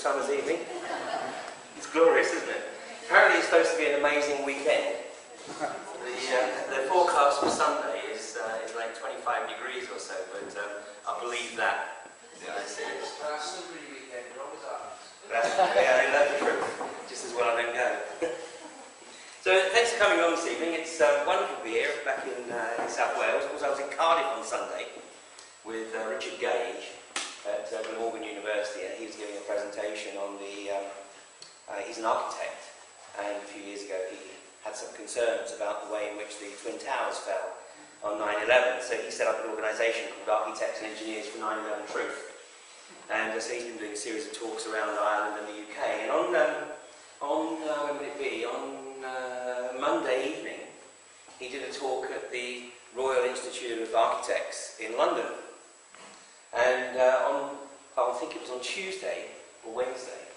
summer's evening. It's glorious, isn't it? Apparently it's supposed to be an amazing weekend. The forecast for Sunday is like 25 degrees or so, but I believe that. Yeah, that's true. Just as well I don't go. So thanks for coming on this evening. It's wonderful to be here back in South Wales. Of course, I was in Cardiff on Sunday with Richard Gage at Glamorgan University, and he was giving a presentation on the. He's an architect, and a few years ago he had some concerns about the way in which the Twin Towers fell on 9/11. So he set up an organisation called Architects and Engineers for 9/11 Truth. And so he's been doing a series of talks around Ireland and the UK. And when would it be? On Monday evening, he did a talk at the Royal Institute of Architects in London. And I think it was on Tuesday or Wednesday,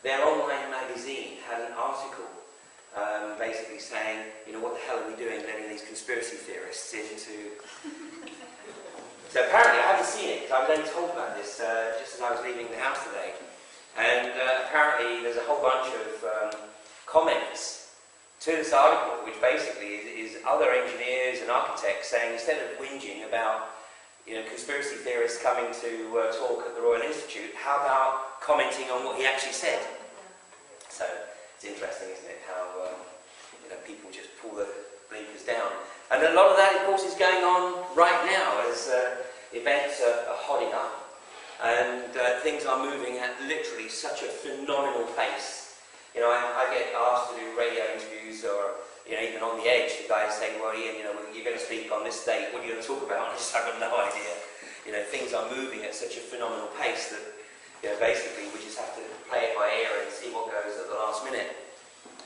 their online magazine had an article basically saying, you know, what the hell are we doing letting these conspiracy theorists into... So apparently, I haven't seen it, because I was only told about this just as I was leaving the house today. And apparently there's a whole bunch of comments to this article, which basically is other engineers and architects saying, instead of whinging about, you know, conspiracy theorists coming to talk at the Royal Institute, how about commenting on what he actually said? So it's interesting, isn't it, how you know, people just pull the blinkers down. And a lot of that, of course, is going on right now as events are hotting up and things are moving at literally such a phenomenal pace. You know, I get asked to do radio interviews, or you know, even on the edge, the guys say, well, Ian, you know, you're going to speak on this date, what are you going to talk about? And I just have got no idea. You know, things are moving at such a phenomenal pace that, you know, basically we just have to play it by ear and see what goes at the last minute.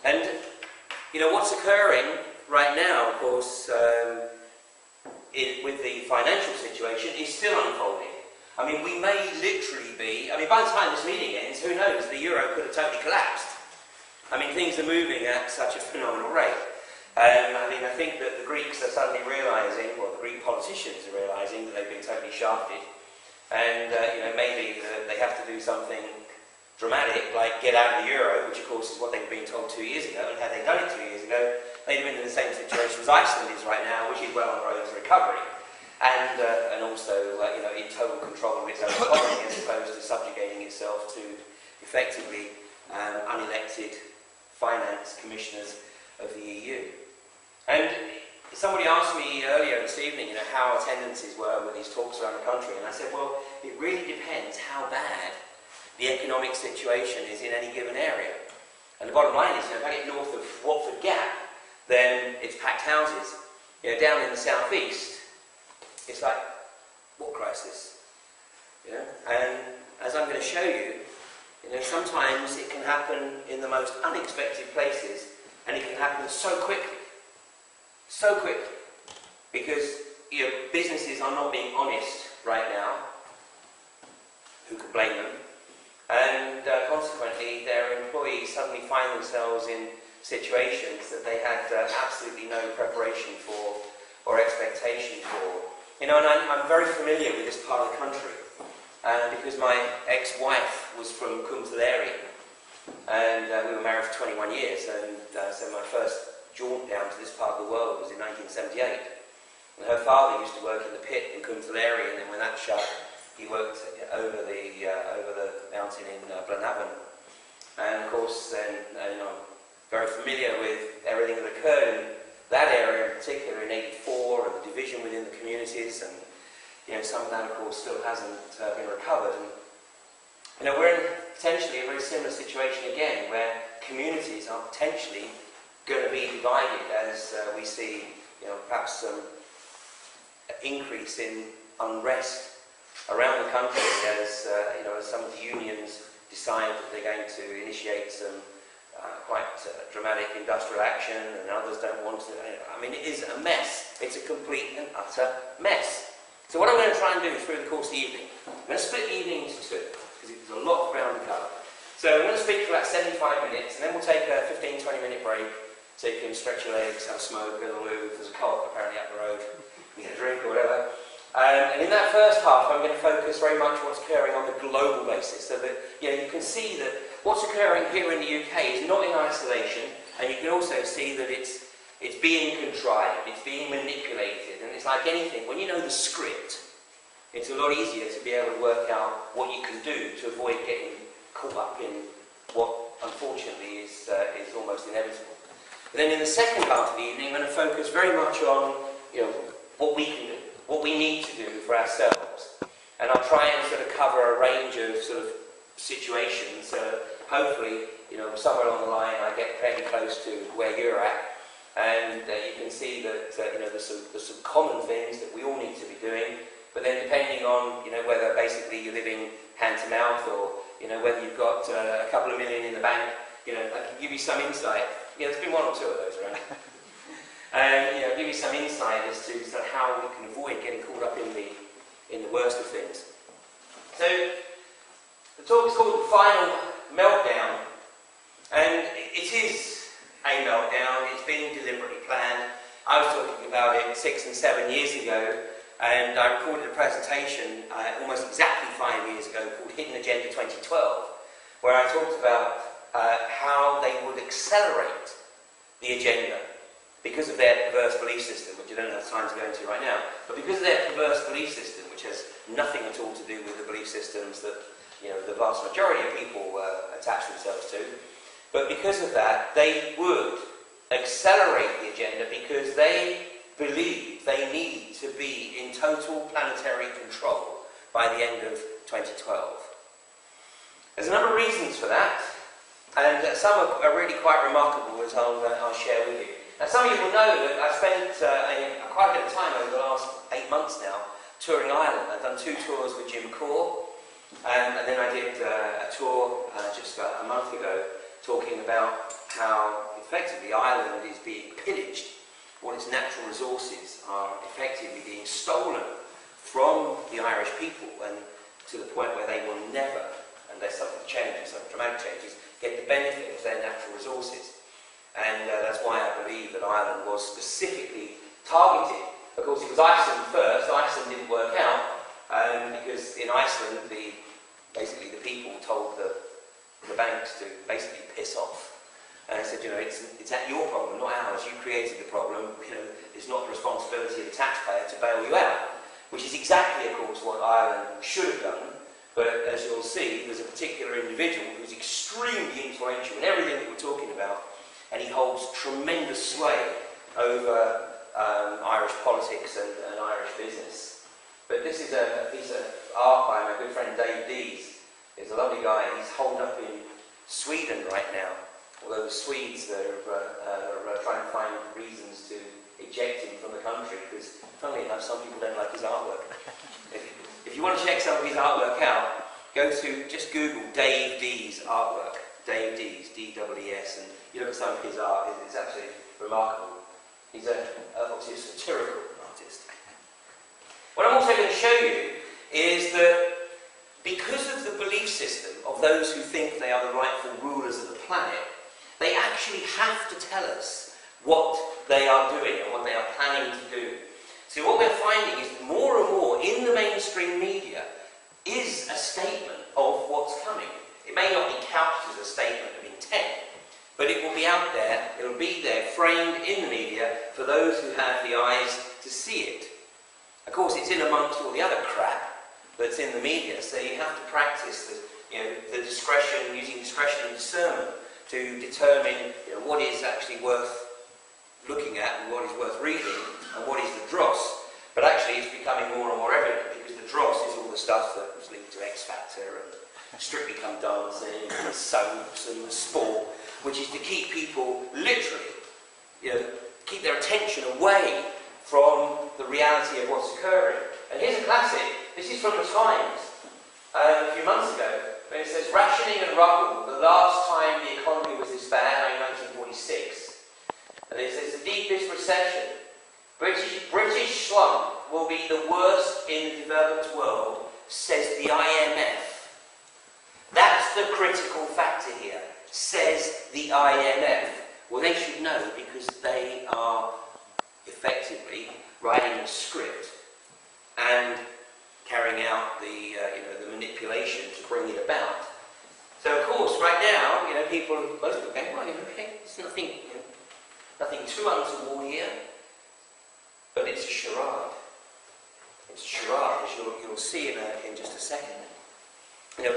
And, you know, what's occurring right now, of course, with the financial situation, is still unfolding. I mean, we may literally be, I mean, by the time this meeting ends, who knows, the euro could have totally collapsed. I mean, things are moving at such a phenomenal rate. I mean, I think that the Greeks are suddenly realising, well, the Greek politicians are realising that they've been totally shafted, and, you know, maybe they have to do something dramatic, like get out of the euro, which of course is what they were being told 2 years ago, and had they done it 2 years ago, they'd have been in the same situation as Iceland is right now, which is well on the road to recovery, and also, you know, in total control of its own economy, as opposed to subjugating itself to effectively unelected finance commissioners of the EU. And somebody asked me earlier this evening, you know, how attendances were with these talks around the country, and I said, well, it really depends how bad the economic situation is in any given area. And the bottom line is, you know, if I get north of Watford Gap, then it's packed houses. You know, down in the southeast, it's like, what crisis? You know? And as I'm going to show you, you know, sometimes it can happen in the most unexpected places, and it can happen so quickly, because, you know, businesses are not being honest right now. Who can blame them? And consequently, their employees suddenly find themselves in situations that they had absolutely no preparation for or expectation for. You know, and I'm very familiar with this part of the country, because my ex-wife was from Pontarddulais, and we were married for 21 years, and so my first jaunt down to this part of the world was in 1978. And her father used to work in the pit in Pontarddulais, and then when that shut, he worked over the mountain in Blaenavon. And of course, then, you know, I'm very familiar with everything that occurred in that area in particular in '84, and the division within the communities, and, you know, some of that, of course, still hasn't been recovered. And, you know, we're in potentially a very similar situation again, where communities are potentially going to be divided as we see, you know, perhaps some increase in unrest around the country as, you know, as some of the unions decide that they're going to initiate some quite dramatic industrial action, and others don't want to. I mean, it is a mess. It's a complete and utter mess. So what I'm going to try and do through the course of the evening, I'm going to split the evening into two, because there's a lot of ground to cover. So I'm going to speak for about 75 minutes, and then we'll take a 15-20 minute break, so you can stretch your legs, have a smoke, go to the loo. There's a co-op apparently up the road, you get a drink or whatever. And in that first half, I'm going to focus very much on what's occurring on the global basis, so that you can see that what's occurring here in the UK is not in isolation, and you can also see that it's being contrived, it's being manipulated, and it's like anything. When you know the script, it's a lot easier to be able to work out what you can do to avoid getting caught up in what, unfortunately, is almost inevitable. But then in the second half of the evening, I'm going to focus very much on what we can do, what we need to do for ourselves. And I'll try and sort of cover a range of sort of situations. Hopefully, somewhere along the line I get fairly close to where you're at. And you can see that there's some common things that we all need to be doing. But then depending on whether basically you're living hand to mouth, or whether you've got a couple of million in the bank, I can give you some insight. There's been one or two of those around. And give you some insight as to how we can avoid getting caught up in the worst of things. So the talk is called The Final Meltdown, and it is a meltdown. It's been deliberately planned. I was talking about it 6 and 7 years ago, and I recorded a presentation almost exactly 5 years ago called Hidden Agenda 2012, where I talked about how they would accelerate the agenda because of their perverse belief system, which I don't have time to go into right now, but because of their perverse belief system, which has nothing at all to do with the belief systems that the vast majority of people attach themselves to, but because of that, they would accelerate the agenda because they believe they need to be in total planetary control by the end of 2012. There's a number of reasons for that, and some are really quite remarkable, as I'll share with you. Now, some of you will know that I spent quite a bit of time over the last 8 months now touring Ireland. I've done 2 tours with Jim Core, and then I did a tour just a month ago talking about how effectively Ireland is being pillaged. All its natural resources are effectively being stolen from the Irish people, and to the point where they will never, unless something changes, some dramatic changes, get the benefit of their natural resources. And that's why I believe that Ireland was specifically targeted. Of course, it was Iceland first. Iceland didn't work out because in Iceland, basically the people told the banks to basically piss off. And I said, it's your problem, not ours. You created the problem. It's not the responsibility of the taxpayer to bail you out. Which is exactly, of course, what Ireland should have done. But as you'll see, there's a particular individual who's extremely influential in everything that we're talking about, and he holds tremendous sway over Irish politics and Irish business. But this is a piece of art by my good friend Dave Dees. He's a lovely guy. He's holed up in Sweden right now. Although the Swedes are trying to find reasons to eject him from the country, because, funnily enough, some people don't like his artwork. If you want to check some of his artwork out, just Google Dave Dees artwork. Dave Dees, D-E-E-S, and you look at some of his art. It's absolutely remarkable. He's obviously a satirical artist. What I'm also going to show you is that because of the belief system of those who think they are the rightful rulers of the planet, they actually have to tell us what they are doing and what they are planning to do. So what we're finding is more and more in the mainstream media is a statement of what's coming. It may not be couched as a statement of intent, but it will be out there, it will be there, framed in the media for those who have the eyes to see it. Of course, it's in amongst all the other crap that's in the media, so you have to practice the discretion, using discretion and discernment to determine what is actually worth looking at and what is worth reading and what is the dross. But actually it's becoming more and more evident, because the dross is all the stuff that was linked to X Factor and Strictly Come Dancing and soaps and the sport, which is to keep people literally, keep their attention away from the reality of what's occurring. And here's a classic. This is from the Times a few months ago, when it says, rationing and rubble, the last time the economy was this bad, in 1946. And it says, the deepest recession. British slump will be the worst in the developed world, says the IMF. That's the critical factor here, says the IMF. Well, they should know, because they are effectively writing a script and carrying out the the manipulation to bring it about. So of course, right now, most people are going, well, okay, it's nothing, nothing too untoward here, but it's a charade. It's a charade, as you'll see in just a second.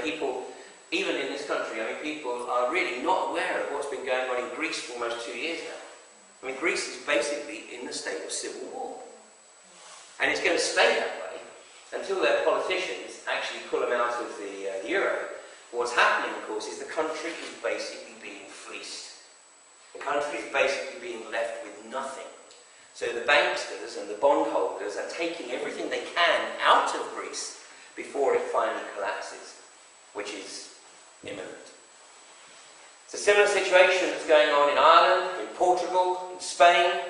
People, even in this country, people are really not aware of what's been going on in Greece for almost 2 years now. Greece is basically in the state of civil war. And it's going to stay that way until their politicians actually pull them out of the euro. What's happening, of course, is the country is basically being fleeced. The country is basically being left with nothing. So the banksters and the bondholders are taking everything they can out of Greece before it finally collapses, which is imminent. It's a similar situation that's going on in Ireland, in Portugal, in Spain.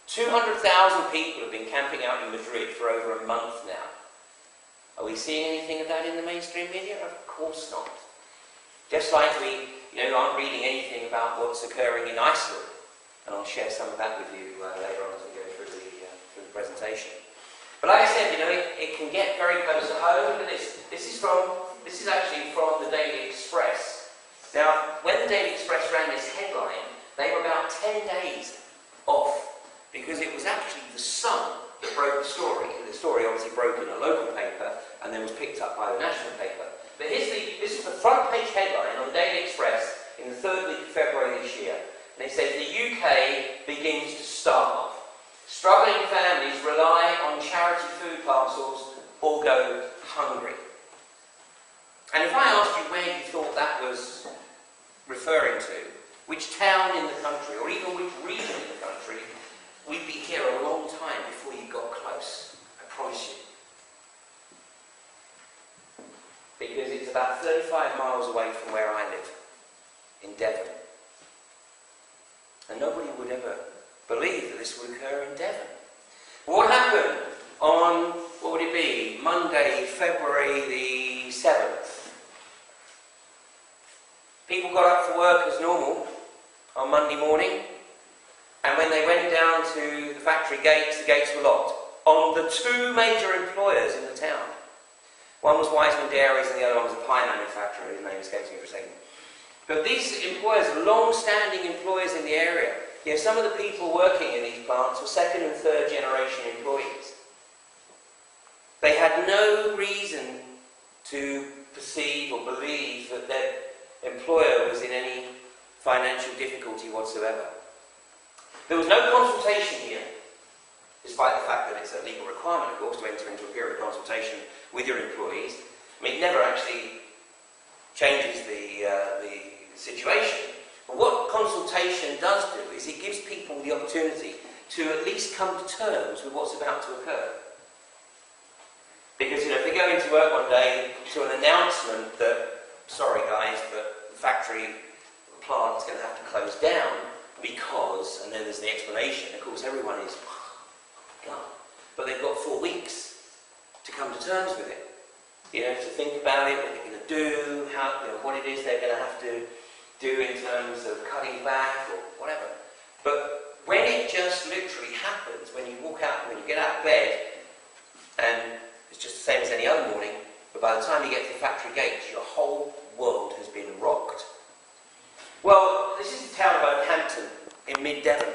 200,000 people have been camping out in Madrid for over a month now. Are we seeing anything of that in the mainstream media? Of course not. Just like we aren't reading anything about what's occurring in Iceland. And I'll share some of that with you later on as we go through the presentation. But like I said, it can get very close to home. Look at this. This is actually from the Daily Express. Now, when the Daily Express ran this headline, they were about 10 days off, because it was actually the Sun that broke the story. The story obviously broke in a local paper and then was picked up by the national paper. But this is the front page headline on the Daily Express in the 3rd week of February this year. And it says, the UK begins to starve. Struggling families rely on charity food parcels or go hungry. And if I asked you where you thought that was referring to, which town in the country, or even which region in the country, we'd be here a long time before you got close. I promise you. Because it's about 35 miles away from where I live, in Devon. And nobody would ever believe that this would occur in Devon. What happened on, what would it be, Monday, February the 7th? People got up for work as normal on Monday morning, and when they went down to the factory gates, the gates were locked on the 2 major employers in the town. One was Wiseman Dairies and the other one was a pie manufacturer, whose name escapes me for a second. But these employers, long-standing employers in the area, some of the people working in these plants were 2nd and 3rd generation employees. They had no reason to perceive or believe that their employer was in any financial difficulty whatsoever. There was no consultation here, despite the fact that it's a legal requirement, of course, to enter into a period of consultation with your employees. It never actually changes the situation. But what consultation does do is it gives people the opportunity to at least come to terms with what's about to occur. Because, if they go into work one day to an announcement that, sorry guys, but the factory, the plant is going to have to close down because, and then there's the explanation, of course everyone is, but they've got 4 weeks to come to terms with it. To think about it, what they're going to do, what it is they're going to have to do in terms of cutting back or whatever. But when it just literally happens, when you walk out, when you get out of bed, and it's just the same as any other morning, but by the time you get to the factory gates, your whole world has been rocked. Well, this is the town of Oakhampton in mid-Devon.